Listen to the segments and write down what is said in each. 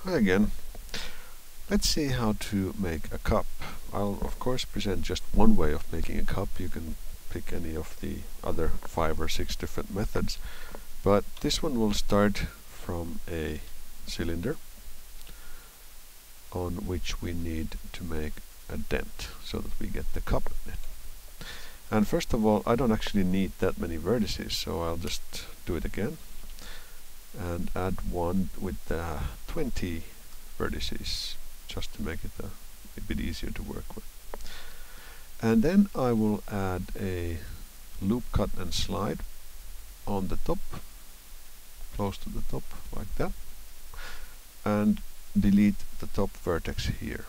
Hi again. Let's see how to make a cup. I'll of course present just one way of making a cup. You can pick any of the other 5 or 6 different methods, but this one will start from a cylinder on which we need to make a dent so that we get the cup in it. And first of all, I don't actually need that many vertices, so I'll just do it again and add one with 20 vertices, just to make it a bit easier to work with. And then I will add a loop cut and slide on the top, close to the top, like that, and delete the top vertex here.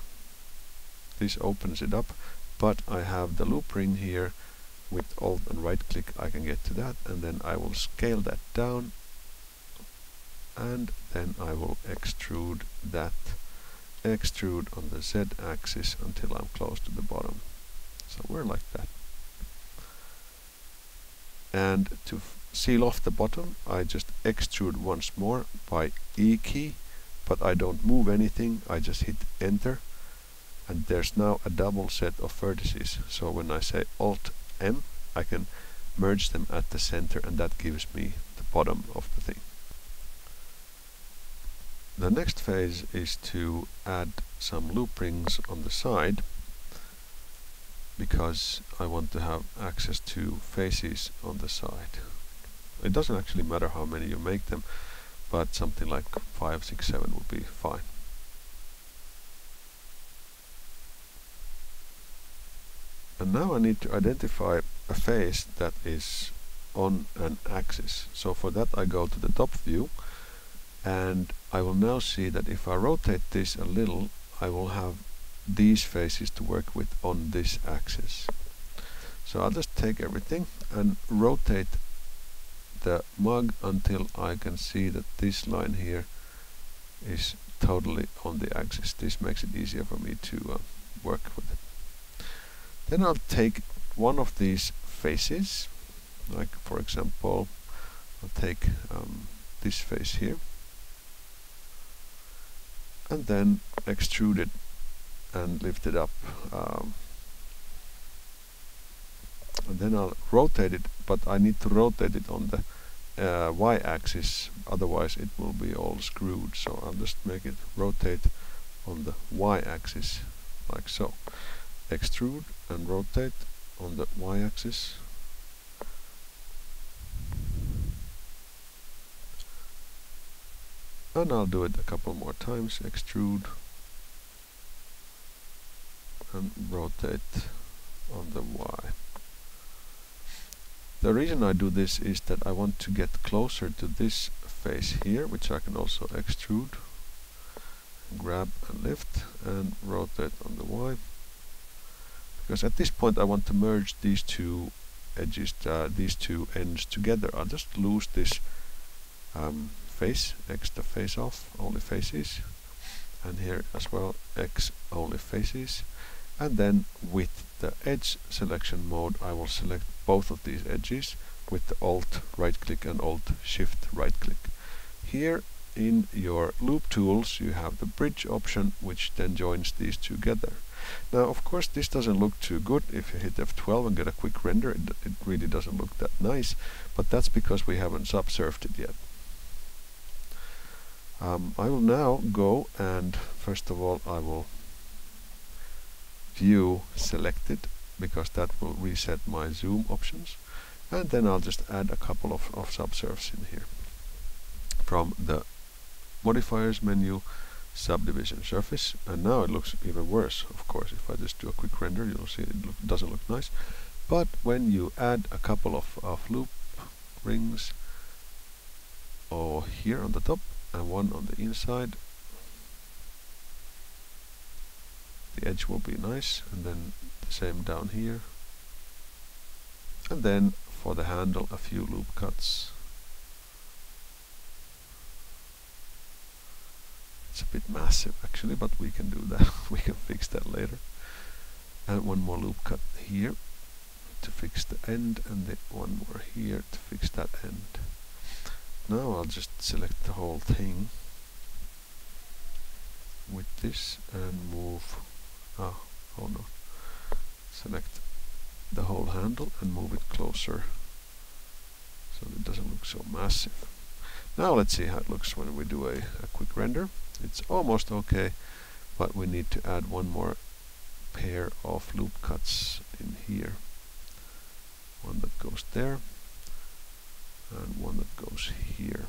This opens it up, but I have the loop ring here. With Alt and right click I can get to that, and then I will scale that down, and then I will extrude that, extrude on the Z axis until I'm close to the bottom, somewhere like that. And to seal off the bottom, I just extrude once more by E key, but I don't move anything, I just hit enter, and there's now a double set of vertices. So when I say Alt M, I can merge them at the center, and that gives me the bottom of the thing. The next phase is to add some loop rings on the side, because I want to have access to faces on the side. It doesn't actually matter how many you make them, but something like 5, 6, 7 would be fine. And now I need to identify a face that is on an axis. So for that I go to the top view, and I will now see that if I rotate this a little, I will have these faces to work with on this axis. So I'll just take everything and rotate the mug until I can see that this line here is totally on the axis. This makes it easier for me to work with it. Then I'll take one of these faces, like for example, I'll take this face here, and then extrude it and lift it up. And then I'll rotate it, but I need to rotate it on the y-axis, otherwise it will be all screwed. So I'll just make it rotate on the y-axis, like so. Extrude and rotate on the y-axis. And I'll do it a couple more times. Extrude and rotate on the y. The reason I do this is that I want to get closer to this face here, which I can also extrude, grab and lift, and rotate on the y. Because at this point I want to merge these two edges, these two ends together. I'll just lose this face, X the face off, only faces, and here as well X only faces, and then with the edge selection mode I will select both of these edges with the Alt right click and Alt Shift right click. Here in your loop tools you have the bridge option, which then joins these together. Now of course this doesn't look too good. If you hit F12 and get a quick render, it really doesn't look that nice, but that's because we haven't subsurfed it yet. I will now go and first of all I will view selected, because that will reset my zoom options, and then I'll just add a couple of subsurfs in here. From the modifiers menu, subdivision surface, and now it looks even worse. Of course, if I just do a quick render, you'll see it doesn't look nice. But when you add a couple of loop rings, or here on the top and one on the inside, the edge will be nice, and then the same down here, and then for the handle a few loop cuts. It's a bit massive actually, but we can do that. We can fix that later. And one more loop cut here to fix the end, and then one more here to fix that end. Now I'll just select the whole thing with this and move, hold on, select the whole handle and move it closer so it doesn't look so massive. Now let's see how it looks when we do a quick render. It's almost okay, but we need to add one more pair of loop cuts in here. One that goes there and one that goes here.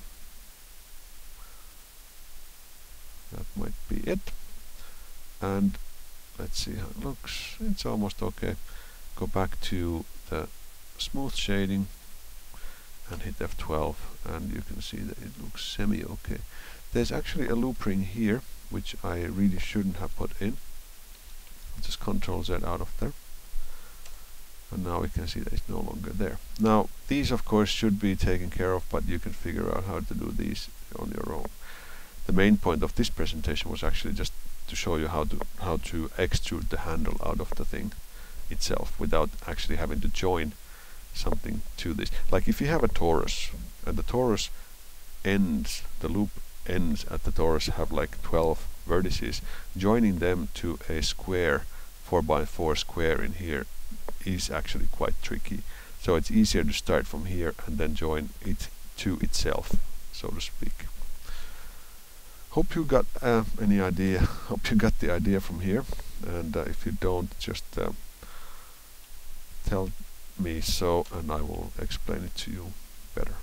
That might be it. And let's see how it looks. It's almost okay. Go back to the smooth shading and hit F12 and you can see that it looks semi-okay. There's actually a loop ring here which I really shouldn't have put in. I'll just Ctrl Z out of there. And now we can see that it's no longer there. Now these of course should be taken care of, but you can figure out how to do these on your own. The main point of this presentation was actually just to show you how to extrude the handle out of the thing itself without actually having to join something to this. Like if you have a torus and the torus ends, the loop ends at the torus have like 12 vertices, joining them to a square 4x4 square in here is actually quite tricky. So it's easier to start from here and then join it to itself, so to speak. Hope you got any idea. Hope you got the idea from here. And if you don't, just tell me so, and I will explain it to you better.